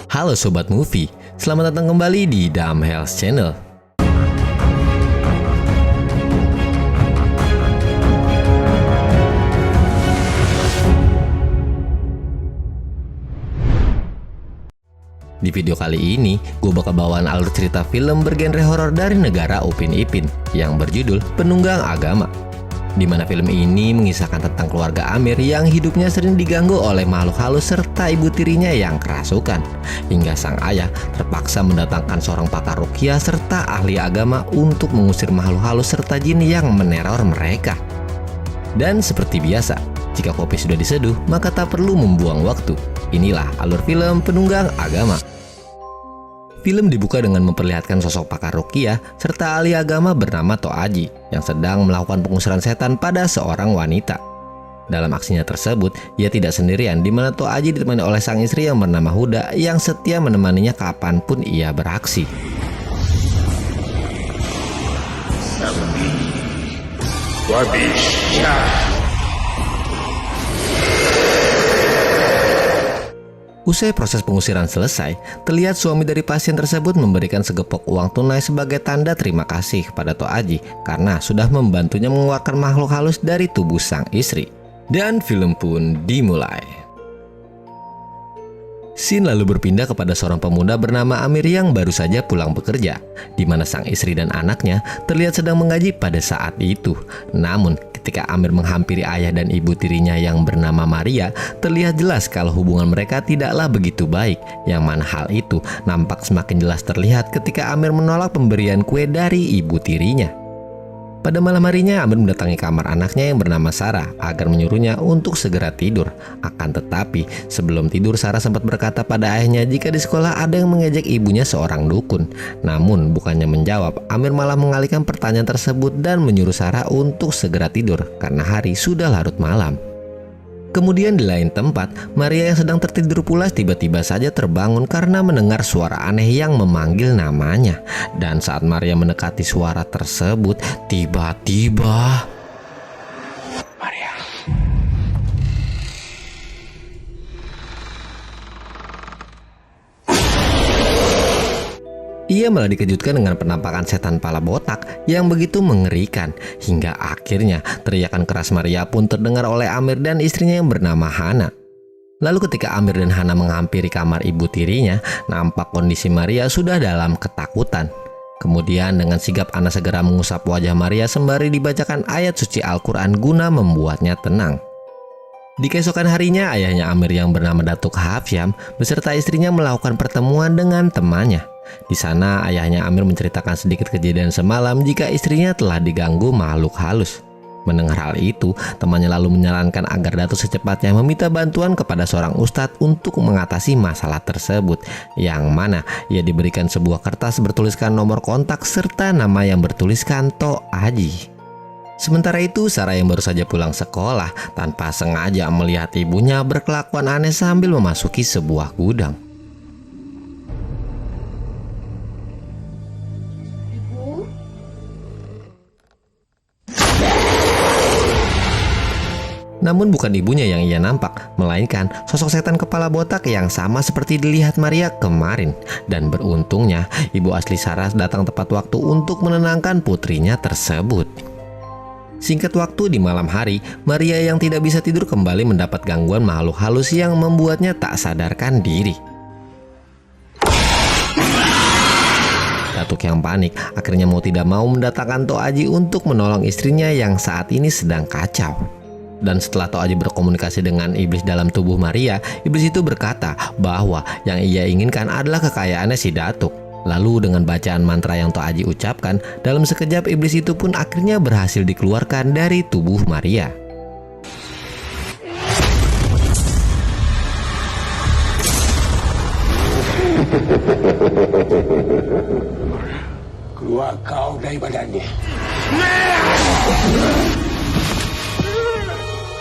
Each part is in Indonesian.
Halo Sobat Movie, selamat datang kembali di Dam Health Channel. Di video kali ini, gue bakal bawaan alur cerita film bergenre horor dari negara Upin Ipin yang berjudul Penunggang Agama. Di mana film ini mengisahkan tentang keluarga Amir yang hidupnya sering diganggu oleh makhluk halus serta ibu tirinya yang kerasukan. Hingga sang ayah terpaksa mendatangkan seorang pakar ruqyah serta ahli agama untuk mengusir makhluk halus serta jin yang meneror mereka. Dan seperti biasa, jika kopi sudah diseduh, maka tak perlu membuang waktu. Inilah alur film Penunggang Agama. Film dibuka dengan memperlihatkan sosok pakar ruqyah serta ahli agama bernama Tok Aji yang sedang melakukan pengusiran setan pada seorang wanita. Dalam aksinya tersebut, ia tidak sendirian, di mana Tok Aji ditemani oleh sang istri yang bernama Huda yang setia menemaninya kapanpun ia beraksi. Usai proses pengusiran selesai, terlihat suami dari pasien tersebut memberikan segepok uang tunai sebagai tanda terima kasih kepada Tok Aji karena sudah membantunya mengeluarkan makhluk halus dari tubuh sang istri. Dan film pun dimulai. Scene lalu berpindah kepada seorang pemuda bernama Amir yang baru saja pulang bekerja, di mana sang istri dan anaknya terlihat sedang mengaji pada saat itu. Namun, ketika Amir menghampiri ayah dan ibu tirinya yang bernama Maria, terlihat jelas kalau hubungan mereka tidaklah begitu baik. Yang mana hal itu nampak semakin jelas terlihat ketika Amir menolak pemberian kue dari ibu tirinya. Pada malam harinya, Amir mendatangi kamar anaknya yang bernama Sarah agar menyuruhnya untuk segera tidur. Akan tetapi, sebelum tidur Sarah sempat berkata pada ayahnya jika di sekolah ada yang mengejek ibunya seorang dukun. Namun, bukannya menjawab, Amir malah mengalihkan pertanyaan tersebut dan menyuruh Sarah untuk segera tidur karena hari sudah larut malam. Kemudian di lain tempat, Maria yang sedang tertidur pulas tiba-tiba saja terbangun karena mendengar suara aneh yang memanggil namanya. Dan saat Maria mendekati suara tersebut, tiba-tiba ia malah dikejutkan dengan penampakan setan pala botak yang begitu mengerikan. Hingga akhirnya teriakan keras Maria pun terdengar oleh Amir dan istrinya yang bernama Hana. Lalu ketika Amir dan Hana menghampiri kamar ibu tirinya, nampak kondisi Maria sudah dalam ketakutan. Kemudian dengan sigap Hana segera mengusap wajah Maria sembari dibacakan ayat suci Al-Quran guna membuatnya tenang. Di keesokan harinya, ayahnya Amir yang bernama Datuk Hafyam beserta istrinya melakukan pertemuan dengan temannya. Di sana, ayahnya Amir menceritakan sedikit kejadian semalam jika istrinya telah diganggu makhluk halus. Mendengar hal itu, temannya lalu menyarankan agar Datuk secepatnya meminta bantuan kepada seorang ustadz untuk mengatasi masalah tersebut. Yang mana ia diberikan sebuah kertas bertuliskan nomor kontak serta nama yang bertuliskan Tok Aji. Sementara itu, Sarah yang baru saja pulang sekolah tanpa sengaja melihat ibunya berkelakuan aneh sambil memasuki sebuah gudang. Namun bukan ibunya yang ia nampak, melainkan sosok setan kepala botak yang sama seperti dilihat Maria kemarin. Dan beruntungnya, ibu asli Sarah datang tepat waktu untuk menenangkan putrinya tersebut. Singkat waktu di malam hari, Maria yang tidak bisa tidur kembali mendapat gangguan makhluk halus yang membuatnya tak sadarkan diri. Datuk yang panik akhirnya mau tidak mau mendatangkan Tok Aji untuk menolong istrinya yang saat ini sedang kacau. Dan setelah Tok Aji berkomunikasi dengan iblis dalam tubuh Maria, iblis itu berkata bahwa yang ia inginkan adalah kekayaannya si Datuk. Lalu dengan bacaan mantra yang Tok Aji ucapkan, dalam sekejap iblis itu pun akhirnya berhasil dikeluarkan dari tubuh Maria. Keluar kau dari badannya.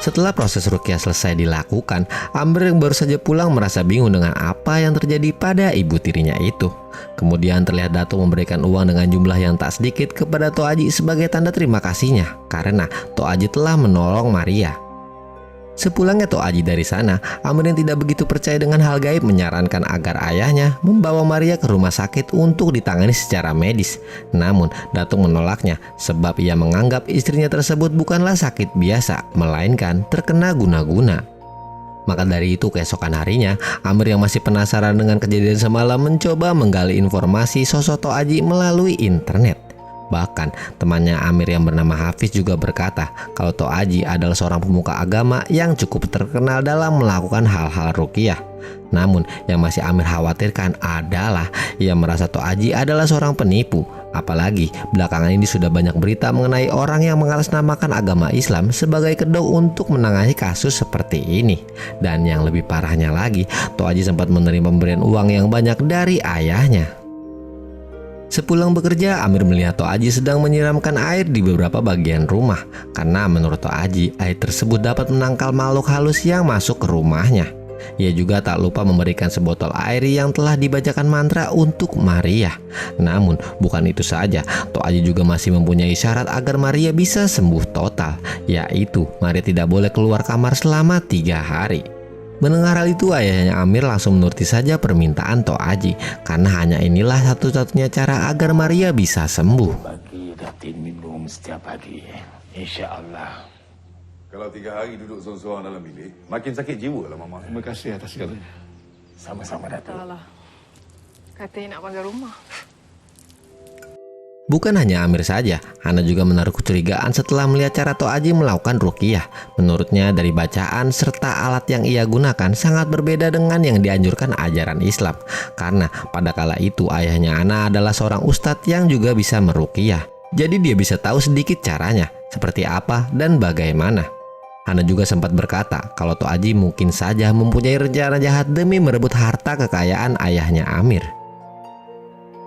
Setelah proses ruqyah selesai dilakukan, Amir yang baru saja pulang merasa bingung dengan apa yang terjadi pada ibu tirinya itu. Kemudian terlihat Datuk memberikan uang dengan jumlah yang tak sedikit kepada Tok Aji sebagai tanda terima kasihnya karena Tok Aji telah menolong Maria. Sepulangnya Tok Aji dari sana, Amir yang tidak begitu percaya dengan hal gaib menyarankan agar ayahnya membawa Maria ke rumah sakit untuk ditangani secara medis. Namun Datuk menolaknya sebab ia menganggap istrinya tersebut bukanlah sakit biasa, melainkan terkena guna-guna. Maka dari itu keesokan harinya, Amir yang masih penasaran dengan kejadian semalam mencoba menggali informasi sosok Tok Aji melalui internet. Bahkan temannya Amir yang bernama Hafiz juga berkata kalau Tok Aji adalah seorang pemuka agama yang cukup terkenal dalam melakukan hal-hal ruqyah. Namun yang masih Amir khawatirkan adalah ia merasa Tok Aji adalah seorang penipu. Apalagi belakangan ini sudah banyak berita mengenai orang yang mengatasnamakan agama Islam sebagai kedok untuk menangani kasus seperti ini. Dan yang lebih parahnya lagi, Tok Aji sempat menerima pemberian uang yang banyak dari ayahnya. Sepulang bekerja, Amir melihat Tok Aji sedang menyiramkan air di beberapa bagian rumah. Karena menurut Tok Aji, air tersebut dapat menangkal makhluk halus yang masuk ke rumahnya. Ia juga tak lupa memberikan sebotol air yang telah dibacakan mantra untuk Maria. Namun bukan itu saja, Tok Aji juga masih mempunyai syarat agar Maria bisa sembuh total, yaitu Maria tidak boleh keluar kamar selama 3 hari. Mendengar hal itu, ayahnya Amir langsung menuruti saja permintaan Tok Aji, karena hanya inilah satu-satunya cara agar Maria bisa sembuh. Bagi Datin minum setiap pagi. InsyaAllah. Kalau 3 hari duduk seorang-seorang dalam bilik, makin sakit jiwa lah Mama. Terima kasih atas segalanya. Sama-sama Datuk. Entahlah. Katanya nak panggil rumah. Bukan hanya Amir saja, Hana juga menaruh kecurigaan setelah melihat cara Tok Aji melakukan ruqyah. Menurutnya dari bacaan serta alat yang ia gunakan sangat berbeda dengan yang dianjurkan ajaran Islam. Karena pada kala itu ayahnya Hana adalah seorang ustadz yang juga bisa meruqyah. Jadi dia bisa tahu sedikit caranya, seperti apa dan bagaimana. Hana juga sempat berkata kalau Tok Aji mungkin saja mempunyai rencana jahat demi merebut harta kekayaan ayahnya Amir.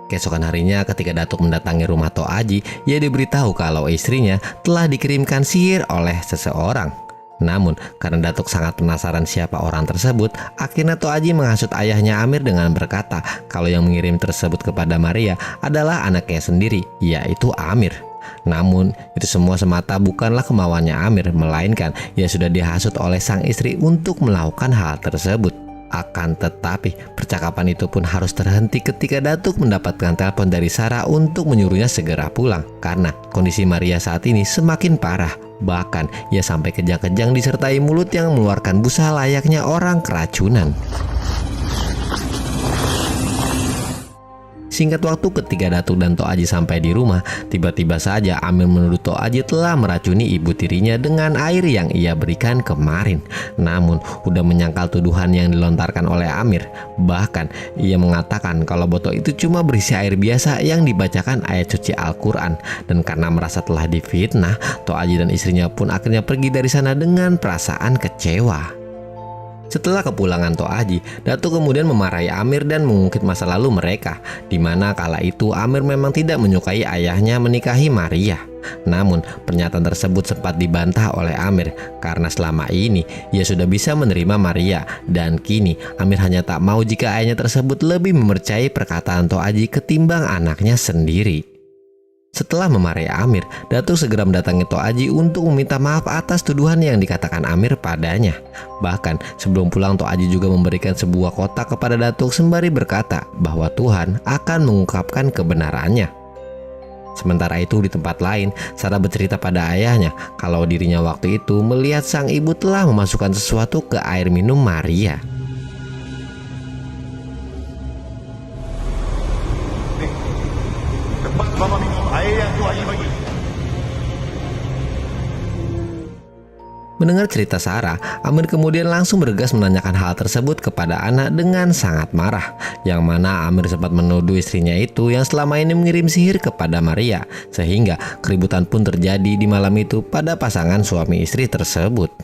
Keesokan harinya ketika Datuk mendatangi rumah Tok Aji, ia diberitahu kalau istrinya telah dikirimkan sihir oleh seseorang. Namun karena Datuk sangat penasaran siapa orang tersebut, akhirnya Tok Aji menghasut ayahnya Amir dengan berkata kalau yang mengirim tersebut kepada Maria adalah anaknya sendiri, yaitu Amir. Namun itu semua semata bukanlah kemauannya Amir, melainkan ia sudah dihasut oleh sang istri untuk melakukan hal tersebut. Akan tetapi percakapan itu pun harus terhenti ketika Datuk mendapatkan telepon dari Sarah untuk menyuruhnya segera pulang karena kondisi Maria saat ini semakin parah. Bahkan ia sampai kejang-kejang disertai mulut yang mengeluarkan busa layaknya orang keracunan. Singkat waktu ketika Datuk dan Tok Aji sampai di rumah, tiba-tiba saja Amir menuduh Tok Aji telah meracuni ibu tirinya dengan air yang ia berikan kemarin. Namun udah menyangkal tuduhan yang dilontarkan oleh Amir. Bahkan ia mengatakan kalau botol itu cuma berisi air biasa yang dibacakan ayat suci Al-Quran. Dan karena merasa telah difitnah, Tok Aji dan istrinya pun akhirnya pergi dari sana dengan perasaan kecewa. Setelah kepulangan Tok Aji, Datuk kemudian memarahi Amir dan mengungkit masa lalu mereka, di mana kala itu Amir memang tidak menyukai ayahnya menikahi Maria. Namun pernyataan tersebut sempat dibantah oleh Amir karena selama ini ia sudah bisa menerima Maria dan kini Amir hanya tak mau jika ayahnya tersebut lebih mempercayai perkataan Tok Aji ketimbang anaknya sendiri. Setelah memarahi Amir, Datuk segera mendatangi Tok Aji untuk meminta maaf atas tuduhan yang dikatakan Amir padanya. Bahkan sebelum pulang Tok Aji juga memberikan sebuah kotak kepada Datuk sembari berkata bahwa Tuhan akan mengungkapkan kebenarannya. Sementara itu di tempat lain, Sarah bercerita pada ayahnya kalau dirinya waktu itu melihat sang ibu telah memasukkan sesuatu ke air minum Maria. Cepat Mama minum air yang Tok Aji bagi. Mendengar cerita Sarah, Amir kemudian langsung bergegas menanyakan hal tersebut kepada anak dengan sangat marah. Yang mana Amir sempat menuduh istrinya itu yang selama ini mengirim sihir kepada Maria. Sehingga keributan pun terjadi di malam itu pada pasangan suami istri tersebut.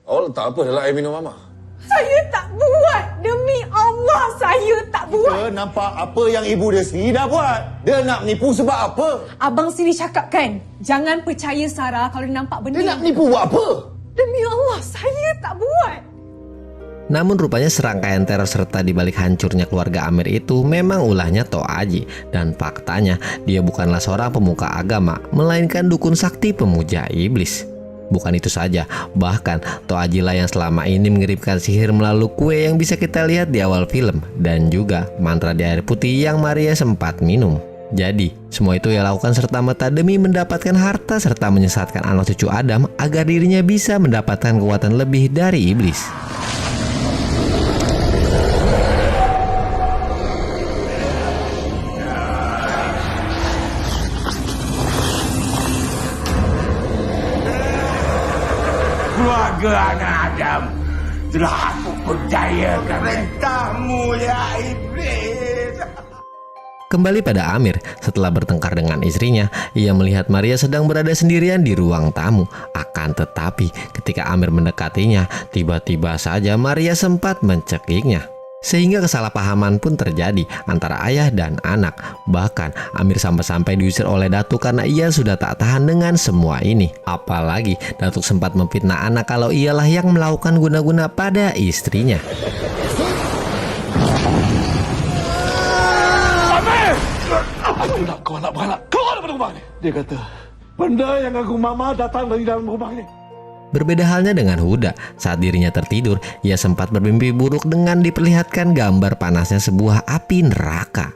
Awak letak apa dalam air minum Mama? Saya tak buat. Demi Allah, saya tak buat. Dia nampak apa yang ibu dia sendiri dah buat. Dia nak menipu sebab apa? Abang sendiri cakap kan, jangan percaya Sarah kalau dia nampak benda. Dia nak menipu buat apa? Demi Allah, saya tak buat. Namun rupanya serangkaian teror serta dibalik hancurnya keluarga Amir itu memang ulahnya Tok Aji. Dan faktanya dia bukanlah seorang pemuka agama, melainkan dukun sakti pemuja iblis. Bukan itu saja, bahkan Tok Aji lah yang selama ini mengirimkan sihir melalui kue yang bisa kita lihat di awal film, dan juga mantra di air putih yang Maria sempat minum. Jadi, semua itu ia lakukan serta-merta demi mendapatkan harta serta menyesatkan anak cucu Adam agar dirinya bisa mendapatkan kekuatan lebih dari iblis. Keluarga anak Adam telah aku percayakan perintahmu ya iblis. Kembali pada Amir, setelah bertengkar dengan istrinya, ia melihat Maria sedang berada sendirian di ruang tamu. Akan tetapi, ketika Amir mendekatinya, tiba-tiba saja Maria sempat mencekiknya. Sehingga kesalahpahaman pun terjadi antara ayah dan anak. Bahkan Amir sampai-sampai diusir oleh Datuk karena ia sudah tak tahan dengan semua ini. Apalagi Datuk sempat memfitnah anak kalau ialah yang melakukan guna-guna pada istrinya. Aku nak kau anak beranak keluar daripada rumah ni. Dia kata, benda yang aku mama datang dari dalam rumah ni. Berbeda halnya dengan Huda, saat dirinya tertidur, ia sempat bermimpi buruk dengan diperlihatkan gambar panasnya sebuah api neraka.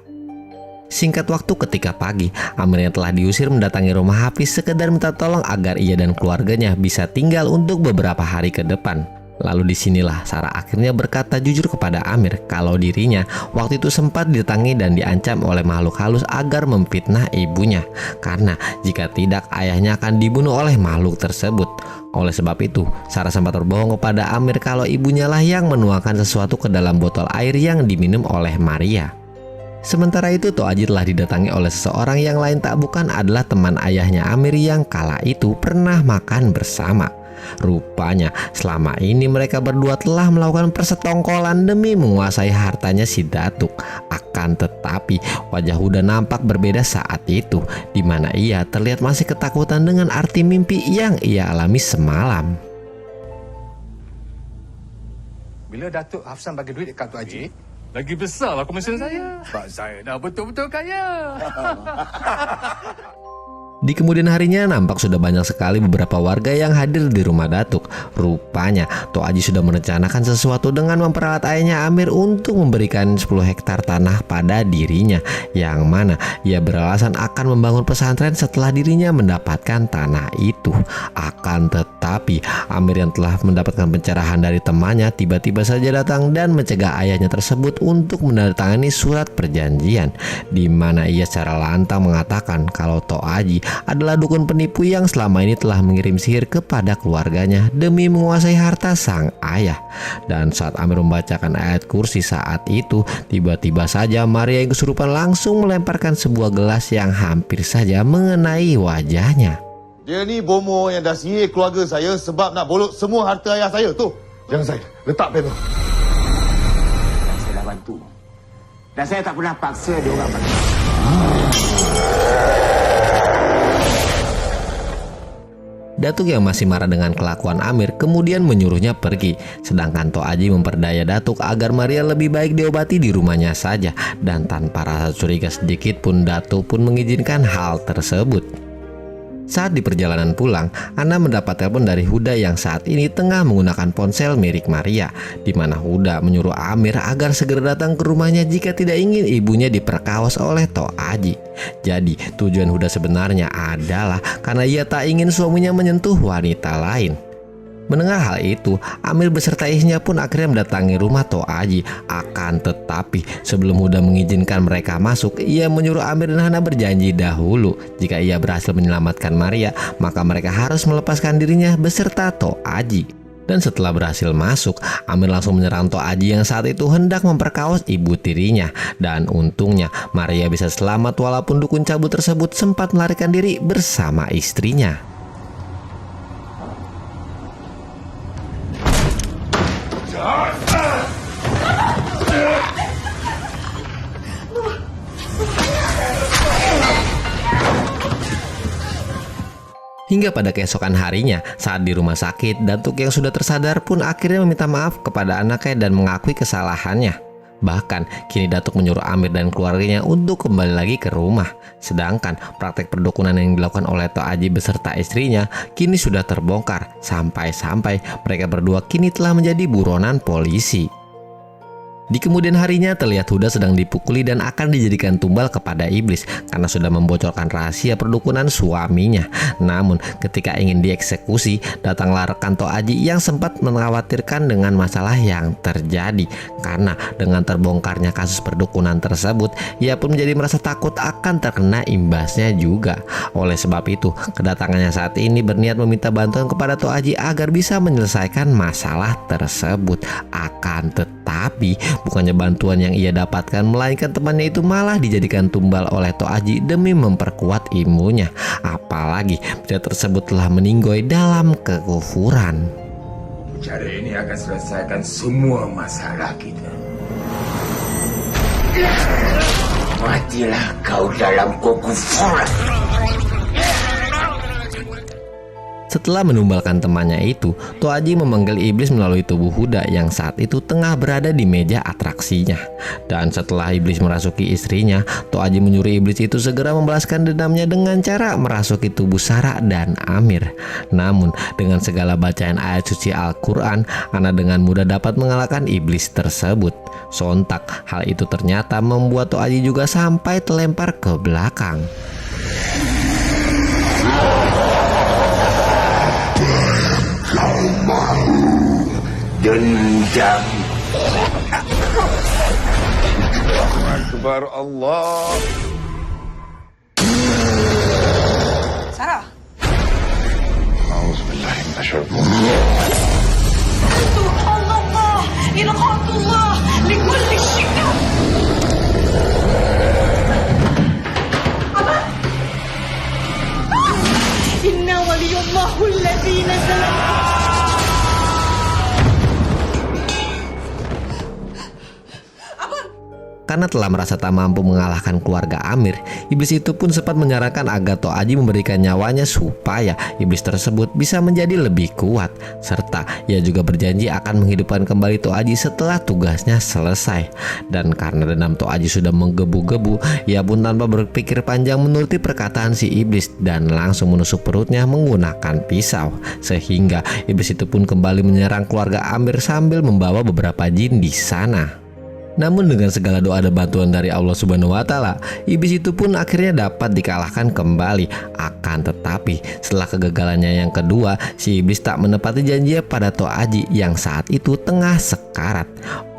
Singkat waktu ketika pagi, Amir yang telah diusir mendatangi rumah Hafiz sekedar minta tolong agar ia dan keluarganya bisa tinggal untuk beberapa hari ke depan. Lalu disinilah Sarah akhirnya berkata jujur kepada Amir kalau dirinya waktu itu sempat didatangi dan diancam oleh makhluk halus agar memfitnah ibunya, karena jika tidak ayahnya akan dibunuh oleh makhluk tersebut. Oleh sebab itu, Sarah sempat berbohong kepada Amir kalau ibunya lah yang menuangkan sesuatu ke dalam botol air yang diminum oleh Maria. Sementara itu, Tok Aji telah didatangi oleh seseorang yang lain tak bukan adalah teman ayahnya Amir yang kala itu pernah makan bersama. Rupanya selama ini mereka berdua telah melakukan persetongkolan demi menguasai hartanya si Datuk. Akan tetapi wajah Huda nampak berbeda saat itu, di mana ia terlihat masih ketakutan dengan arti mimpi yang ia alami semalam. Bila Datuk Hafsan bagi duit dekat Tok Haji, lagi besar lah komisen saya. Sebab saya dah betul-betul kaya. Di kemudian harinya nampak sudah banyak sekali beberapa warga yang hadir di rumah Datuk. Rupanya Tok Aji sudah merencanakan sesuatu dengan memperalat ayahnya Amir untuk memberikan 10 hektar tanah pada dirinya, yang mana ia beralasan akan membangun pesantren setelah dirinya mendapatkan tanah itu. Akan tetapi Amir yang telah mendapatkan pencerahan dari temannya tiba-tiba saja datang dan mencegah ayahnya tersebut untuk menandatangani surat perjanjian, di mana ia secara lantang mengatakan kalau Tok Aji adalah dukun penipu yang selama ini telah mengirim sihir kepada keluarganya demi menguasai harta sang ayah. Dan saat Amir membacakan ayat kursi saat itu, tiba-tiba saja Maria yang kesurupan langsung melemparkan sebuah gelas yang hampir saja mengenai wajahnya. Dia ni bomoh yang dah sihir keluarga saya sebab nak bolok semua harta ayah saya tu. Jangan saya, letak pen tu. Saya dah bantu. Dan saya tak pernah paksa dia orang bantu. Datuk yang masih marah dengan kelakuan Amir kemudian menyuruhnya pergi, sedangkan Tok Aji memperdaya Datuk agar Maria lebih baik diobati di rumahnya saja. Dan tanpa rasa curiga sedikit pun Datuk pun mengizinkan hal tersebut. Saat di perjalanan pulang, Ana mendapat telepon dari Huda yang saat ini tengah menggunakan ponsel milik Maria, di mana Huda menyuruh Amir agar segera datang ke rumahnya jika tidak ingin ibunya diperkaos oleh Tok Aji. Jadi tujuan Huda sebenarnya adalah karena ia tak ingin suaminya menyentuh wanita lain. Mendengar hal itu, Amir beserta istrinya pun akhirnya mendatangi rumah Tok Aji. Akan tetapi sebelum Huda mengizinkan mereka masuk, ia menyuruh Amir dan Hana berjanji dahulu jika ia berhasil menyelamatkan Maria, maka mereka harus melepaskan dirinya beserta Tok Aji. Dan setelah berhasil masuk, Amir langsung menyerang Tok Aji yang saat itu hendak memperkaos ibu tirinya. Dan untungnya Maria bisa selamat walaupun dukun cabut tersebut sempat melarikan diri bersama istrinya. Hingga pada keesokan harinya, saat di rumah sakit, Datuk yang sudah tersadar pun akhirnya meminta maaf kepada anaknya dan mengakui kesalahannya. Bahkan kini Datuk menyuruh Amir dan keluarganya untuk kembali lagi ke rumah. Sedangkan praktek perdukunan yang dilakukan oleh Tok Aji beserta istrinya kini sudah terbongkar. Sampai-sampai mereka berdua kini telah menjadi buronan polisi. Di kemudian harinya terlihat Huda sedang dipukuli dan akan dijadikan tumbal kepada iblis karena sudah membocorkan rahasia perdukunan suaminya. Namun ketika ingin dieksekusi, datanglah rekan Tok Aji yang sempat mengkhawatirkan dengan masalah yang terjadi. Karena dengan terbongkarnya kasus perdukunan tersebut, ia pun menjadi merasa takut akan terkena imbasnya juga. Oleh sebab itu, kedatangannya saat ini berniat meminta bantuan kepada Tok Aji agar bisa menyelesaikan masalah tersebut. Akan tetapi bukannya bantuan yang ia dapatkan, melainkan temannya itu malah dijadikan tumbal oleh Tok Aji demi memperkuat ilmunya. Apalagi pria tersebut telah meninggoy dalam kekufuran. Cara ini akan selesaikan semua masalah kita. Matilah kau dalam kekufuran. Setelah menumbalkan temannya itu, Tok Aji memanggil iblis melalui tubuh Huda yang saat itu tengah berada di meja atraksinya. Dan setelah iblis merasuki istrinya, Tok Aji menyuruh iblis itu segera membalaskan dendamnya dengan cara merasuki tubuh Sarah dan Amir. Namun dengan segala bacaan ayat suci Al-Quran, Ana dengan mudah dapat mengalahkan iblis tersebut. Sontak hal itu ternyata membuat Tok Aji juga sampai terlempar ke belakang. Kau mau dendam? Akbar Allah. Sarah. Auzubillahi minasyaitonir Subhanallah. Ilaqatullah. Likulli syikam. Apa? Inna waliyullahu alladhi nazala. Karena telah merasa tak mampu mengalahkan keluarga Amir, iblis itu pun sempat menyarankan agar Tok Aji memberikan nyawanya supaya iblis tersebut bisa menjadi lebih kuat. Serta ia juga berjanji akan menghidupkan kembali Tok Aji setelah tugasnya selesai. Dan karena dendam Tok Aji sudah menggebu-gebu, ia pun tanpa berpikir panjang menuruti perkataan si iblis dan langsung menusuk perutnya menggunakan pisau. Sehingga iblis itu pun kembali menyerang keluarga Amir sambil membawa beberapa jin di sana. Namun dengan segala doa dan bantuan dari Allah Subhanahu wa Ta'ala, iblis itu pun akhirnya dapat dikalahkan kembali. Akan tetapi setelah kegagalannya yang kedua, si iblis tak menepati janji pada Tok Aji yang saat itu tengah sekarat.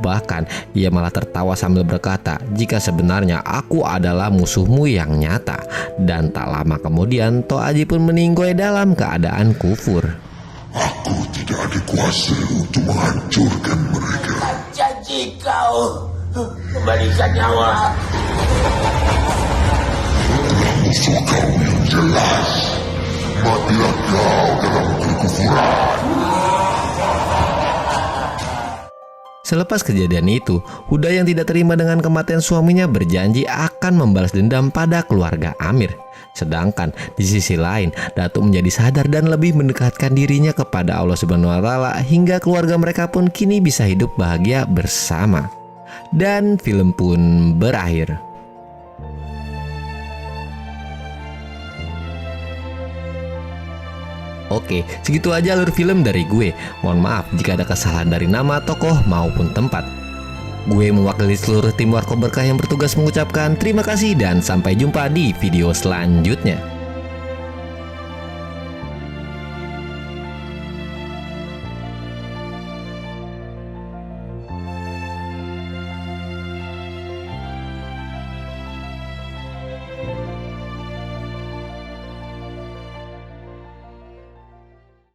Bahkan ia malah tertawa sambil berkata, jika sebenarnya aku adalah musuhmu yang nyata. Dan tak lama kemudian Tok Aji pun meninggoy dalam keadaan kufur. Aku tidak dikuasai untuk menghancurkan mereka. Janji kau kembalikan nyawa. Musuh kau yang jelas. Matilah kau dalam kekufuran. Selepas kejadian itu, Huda yang tidak terima dengan kematian suaminya berjanji akan membalas dendam pada keluarga Amir. Sedangkan di sisi lain, Datuk menjadi sadar dan lebih mendekatkan dirinya kepada Allah Subhanahu wa Ta'ala hingga keluarga mereka pun kini bisa hidup bahagia bersama. Dan film pun berakhir. Oke, segitu aja alur film dari gue. Mohon maaf jika ada kesalahan dari nama, tokoh, maupun tempat. Gue mewakili seluruh tim Warkop Berkah yang bertugas mengucapkan terima kasih dan sampai jumpa di video selanjutnya.